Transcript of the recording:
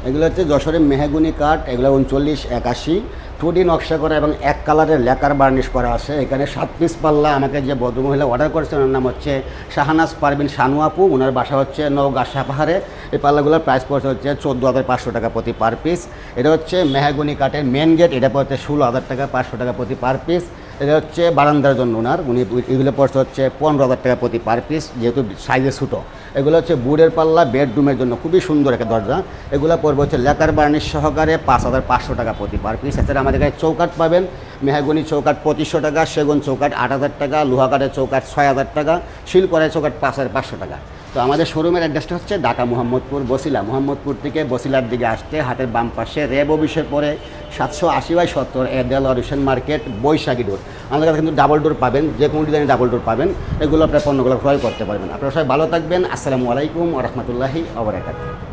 এগুলো হচ্ছে যশোরের মেহগুনি কাঠ, এগুলো 3981 2D নকশা করা এবং এক কালারের লেকার বার্নিশ করা আছে। এখানে 7 পিস পাল্লা আমাকে যে ভদ্রমহিলা অর্ডার করেছেন ওনার নাম হচ্ছে শাহানাজ পারভিন শানু আপু, ওনার বাসা হচ্ছে নওগাঁ সাপাহারে। এই পাল্লাগুলোর প্রাইস পড়ছে হচ্ছে 14,500 টাকা প্রতি পার পিস। এটা হচ্ছে মেহগুনি কাঠের মেন গেট, এটা পড়ছে 16,000 টাকা, 500 টাকা প্রতি পার পিস। এটা হচ্ছে বারান্দার জন্য ওনার, উনি এগুলো পড়ছে হচ্ছে 15,000 টাকা প্রতি পার পিস, যেহেতু সাইজে ছোটো। এগুলো হচ্ছে বুড়ের পাল্লা বেডরুমের জন্য, খুবই সুন্দর একটা দরজা। এগুলো পড়বে হচ্ছে লেকার বার্নিশ সহকারে 5,500 টাকা প্রতি পার পিস। এছাড়া আমাদের কাছে চৌকাঠ পাবেন, মেহগনি চৌকাঠ 2500 টাকা, সেগুন চৌকাঠ 8,000 টাকা, লোহা কাঠের চৌকাঠ 6,000 টাকা, শিলকড়াই চৌকাঠ 5,500 টাকা। তো আমাদের শোরুমের অ্যাড্রেসটা হচ্ছে ঢাকা মোহাম্মদপুর বসিলা। মোহাম্মদপুর থেকে বসিলার দিকে আসতে হাতের বাম পাশে র্যাব অফিসের পরে 780/70 এডেল অরিশন মার্কেট, বৈশাখী ডোর। আমাদের কাছে কিন্তু ডাবল ডোর পাবেন, যে কোনো ডিজাইনের ডাবল ডোর পাবেন। এগুলো আপনার পণ্যগুলো ক্রয় করতে পারবেন। আপনারা সবাই ভালো থাকবেন। আসসালামু আলাইকুম ওয়া রাহমাতুল্লাহি ওয়া বারাকাতুহু।